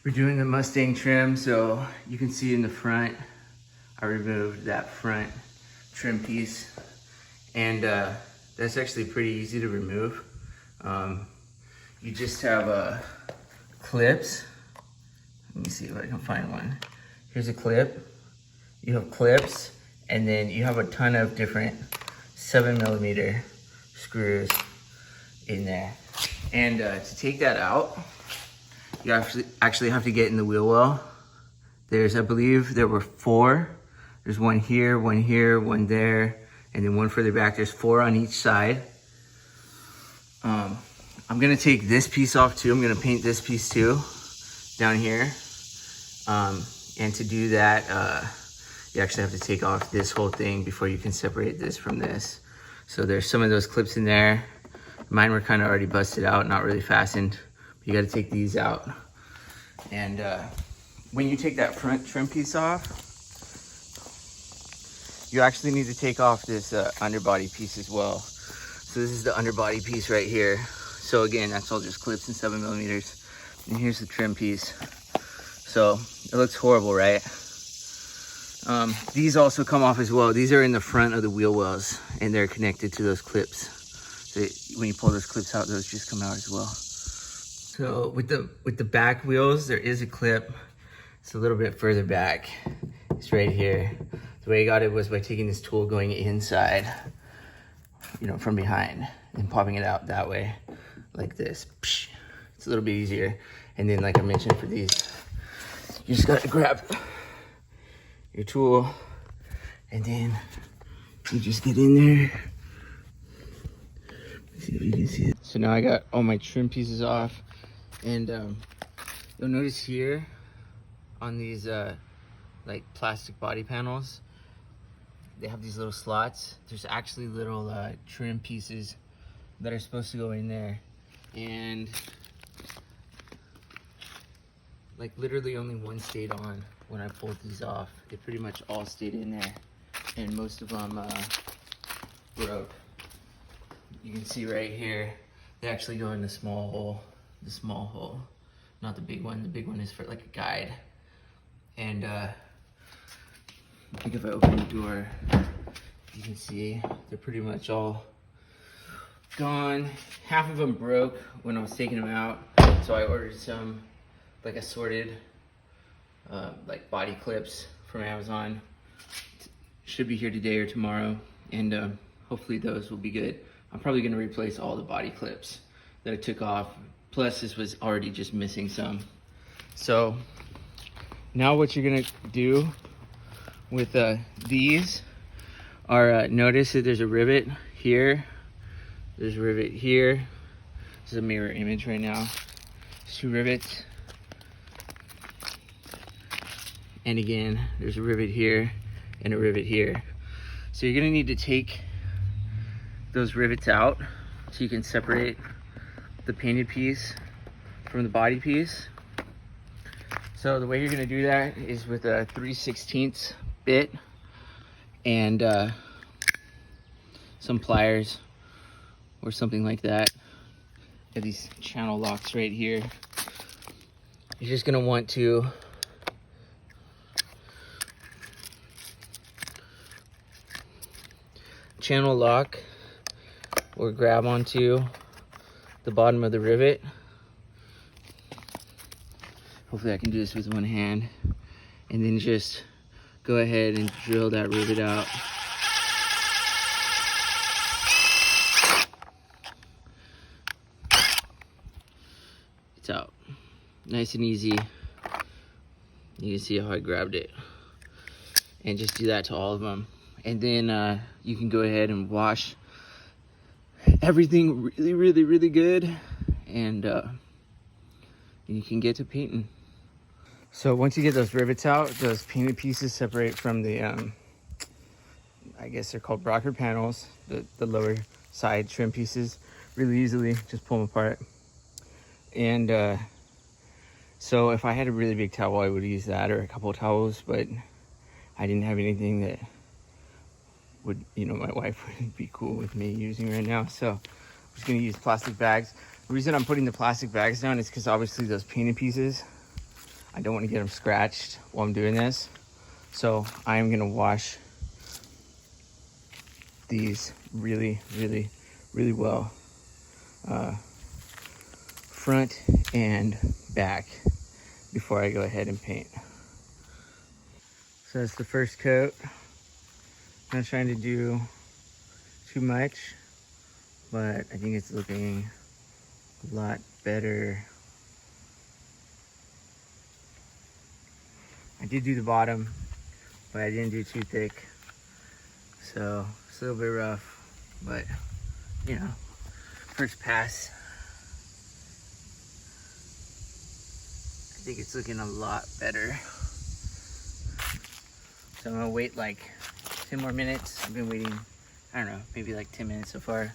We're doing the Mustang trim, so you can see in the front, I removed that front trim piece, and that's actually pretty easy to remove. You just have clips. Let me see if I can find one. Here's a clip. You have clips, and then you have a ton of different 7mm screws in there. And to take that out, you actually have to get in the wheel well. There's, I believe there were 4. There's one here, one there, and then one further back. There's 4 on each side. I'm gonna take this piece off too. I'm gonna paint this piece too, down here. And to do that, you actually have to take off this whole thing before you can separate this from this. So there's some of those clips in there. Mine were kind of already busted out, not really fastened. You got to take these out. And when you take that front trim piece off, you actually need to take off this underbody piece as well. So this is the underbody piece right here. So again, that's all just clips and 7mm. And here's the trim piece. So it looks horrible, right? These also come off as well. These are in the front of the wheel wells, and they're connected to those clips. So when you pull those clips out, those just come out as well. So with the back wheels, there is a clip. It's a little bit further back. It's right here. The way I got it was by taking this tool, going inside, you know, from behind, and popping it out that way, like this. It's a little bit easier. And then, like I mentioned, for these, you just gotta grab your tool, and then you just get in there. Let's see if you can see it. So now I got all my trim pieces off. And you'll notice here on these like plastic body panels, they have these little slots. There's actually little trim pieces that are supposed to go in there, and like literally only one stayed on when I pulled these off. They pretty much all stayed in there, and most of them broke. You can see right here, they actually go in the small hole. The small hole, not the big one. The big one is for like a guide. And I think if I open the door, you can see they're pretty much all gone. Half of them broke when I was taking them out, so I ordered some like assorted like body clips from Amazon. Should be here today or tomorrow, and hopefully those will be good. I'm probably gonna replace all the body clips that I took off. Plus, this was already just missing some. So now what you're gonna do with these are, notice that there's a rivet here. There's a rivet here. This is a mirror image right now. There's 2 rivets. And again, there's a rivet here and a rivet here. So you're gonna need to take those rivets out so you can separate the painted piece from the body piece. So the way you're gonna do that is with a 3/16 bit and some pliers or something like that. You have these channel locks right here. You're just gonna want to channel lock or grab onto the bottom of the rivet. Hopefully I can do this with one hand. And then just go ahead and drill that rivet out. It's out. Nice and easy. You can see how I grabbed it. And just do that to all of them. And then you can go ahead and wash everything really good, and you can get to painting. So once you get those rivets out, those painted pieces separate from the I guess they're called rocker panels, the lower side trim pieces, really easily. Just pull them apart. And so if I had a really big towel, I would use that, or a couple of towels, but I didn't have anything that would, you know, my wife wouldn't be cool with me using right now. So I'm just gonna use plastic bags. The reason I'm putting the plastic bags down is because obviously those painted pieces I don't want to get them scratched while I'm doing this. So I'm gonna wash these really well, front and back, before I go ahead and paint. So that's the first coat. I'm not trying to do too much, but I think it's looking a lot better. I did do the bottom, but I didn't do too thick. So it's a little bit rough, but you know, first pass. I think it's looking a lot better. So I'm gonna wait like 10 more minutes. I've been waiting, I don't know, maybe like 10 minutes so far.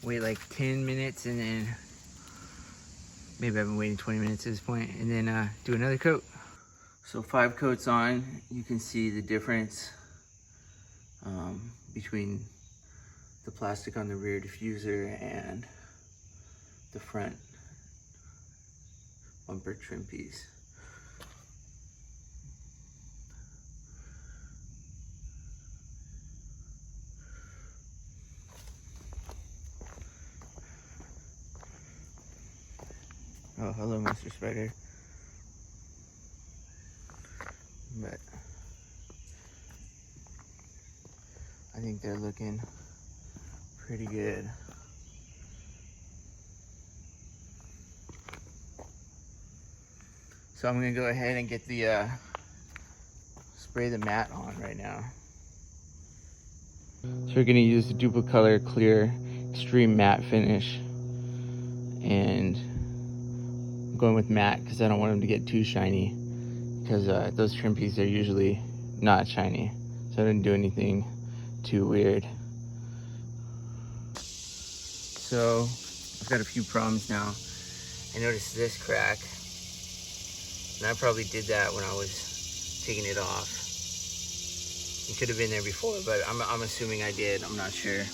Wait like 10 minutes and then maybe I've been waiting 20 minutes at this point, and then do another coat. So 5 coats on, you can see the difference between the plastic on the rear diffuser and the front bumper trim piece. Oh, hello, Mr. Spider. But I think they're looking pretty good. So I'm gonna go ahead and get the spray the matte on right now. So we're gonna use the Duplicolor Clear Extreme Matte Finish, and I'm going with matte because I don't want them to get too shiny, because those trim pieces are usually not shiny, so I didn't do anything too weird. So I've got a few problems now. I noticed this crack, and I probably did that when I was taking it off. It could have been there before, but I'm assuming I did. I'm not sure.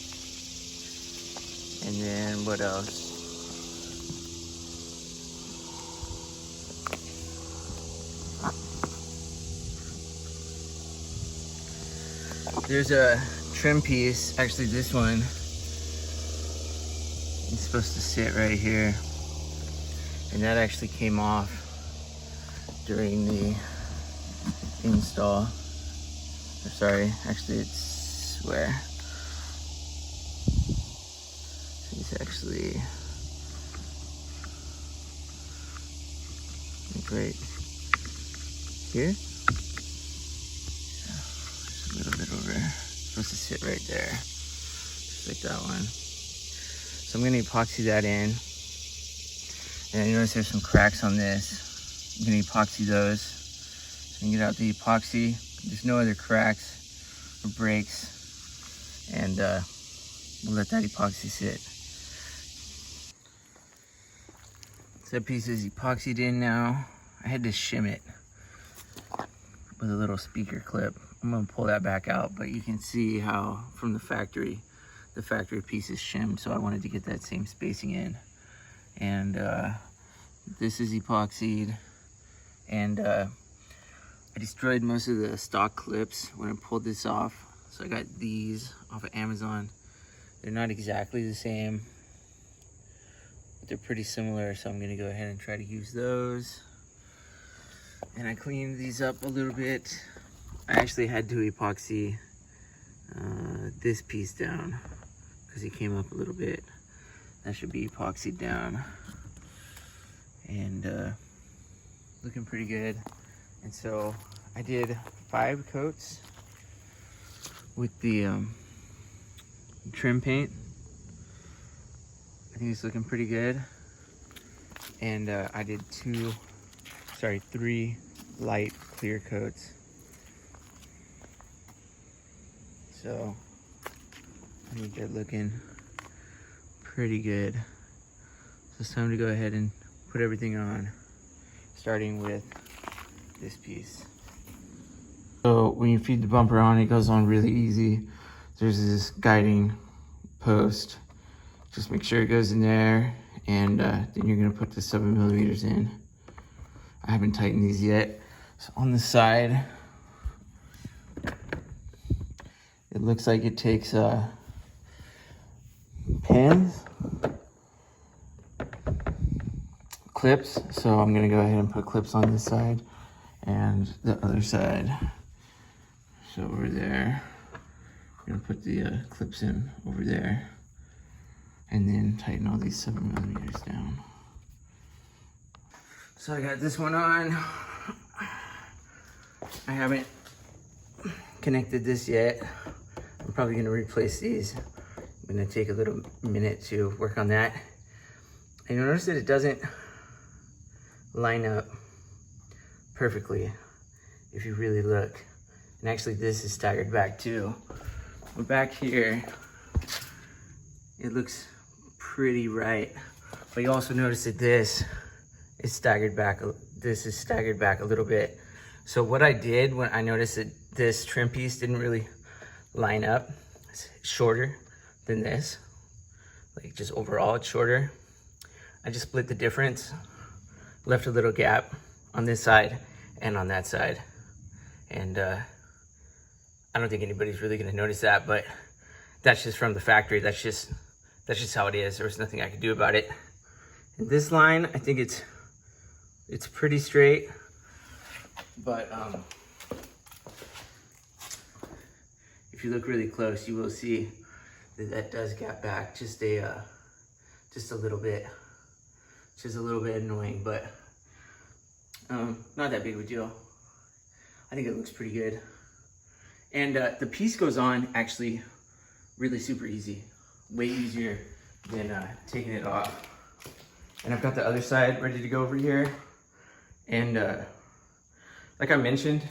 And then what else? There's a trim piece, actually this one, it's supposed to sit right here, and that actually came off during the install. Or sorry, actually it's where? It's actually right here. A little bit over. It's supposed to sit right there, just like that one. So I'm gonna epoxy that in. And I notice there's some cracks on this. I'm gonna epoxy those. So I can get out the epoxy. There's no other cracks or breaks. And we'll let that epoxy sit. So that piece is epoxied in now. I had to shim it with a little speaker clip. I'm gonna pull that back out, but you can see how from the factory piece is shimmed, so I wanted to get that same spacing in. And this is epoxied, and I destroyed most of the stock clips when I pulled this off. So I got these off of Amazon. They're not exactly the same, but they're pretty similar, so I'm gonna go ahead and try to use those. And I cleaned these up a little bit. I actually had to epoxy this piece down because it came up a little bit. That should be epoxied down. And looking pretty good. And so I did 5 coats with the trim paint. I think it's looking pretty good. And I did 3 light clear coats. So I think they're looking pretty good. So it's time to go ahead and put everything on, starting with this piece. So when you feed the bumper on, it goes on really easy. There's this guiding post. Just make sure it goes in there, and then you're gonna put the 7mm in. I haven't tightened these yet. So on the side, it looks like it takes pins, clips. So I'm gonna go ahead and put clips on this side and the other side. So over there, I'm gonna put the clips in over there and then tighten all these 7mm down. So I got this one on. I haven't connected this yet. I'm probably gonna replace these. I'm gonna take a little minute to work on that. And you'll notice that it doesn't line up perfectly if you really look. And actually this is staggered back too. But back here, it looks pretty right. But you also notice that this is staggered back. This is staggered back a little bit. So what I did when I noticed that this trim piece didn't really line up, it's shorter than this, like just overall it's shorter. I just split the difference, left a little gap on this side and on that side. And I don't think anybody's really gonna notice that, but that's just from the factory. That's just how it is. There was nothing I could do about it. And this line, I think it's pretty straight, but if you look really close, you will see that that does gap back just a little bit, which is a little bit annoying, but not that big of a deal. I think it looks pretty good. And the piece goes on actually really super easy, way easier than taking it off. And I've got the other side ready to go over here. And like I mentioned,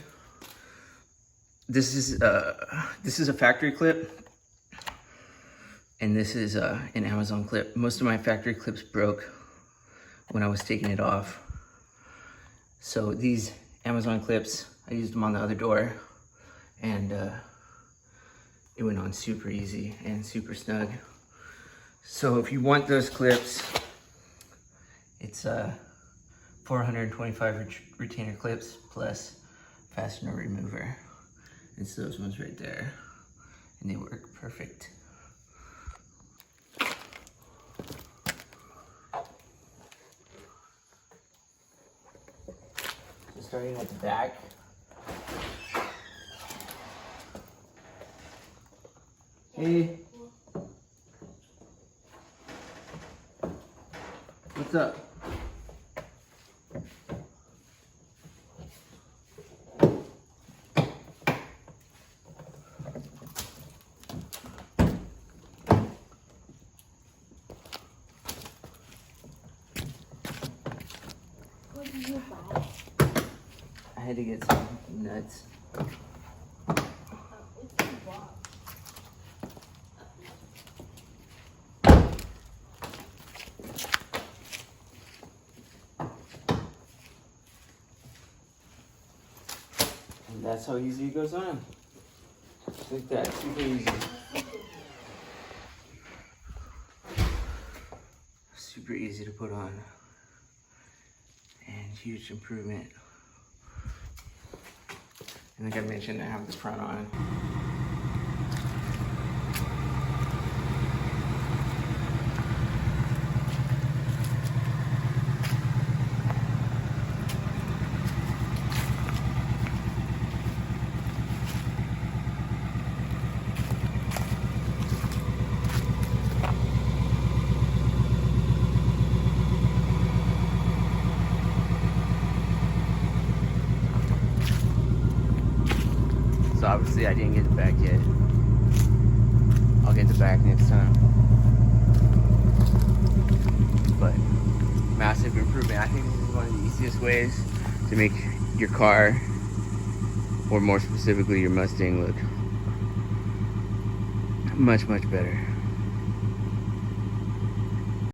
this is a factory clip, and this is an Amazon clip. Most of my factory clips broke when I was taking it off. So these Amazon clips, I used them on the other door, and it went on super easy and super snug. So if you want those clips, it's 425 retainer clips plus fastener remover. It's those ones right there, and they work perfect. So starting at the back, hey, what's up? What did you buy? I had to get some nuts. It's in a box. And that's how easy it goes on. Just like that, super easy. Super easy to put on. And huge improvement. And like I mentioned, I have the front on. So obviously I didn't get the back yet. I'll get the back next time. But massive improvement. I think this is one of the easiest ways to make your car, or more specifically your Mustang, look much, much better.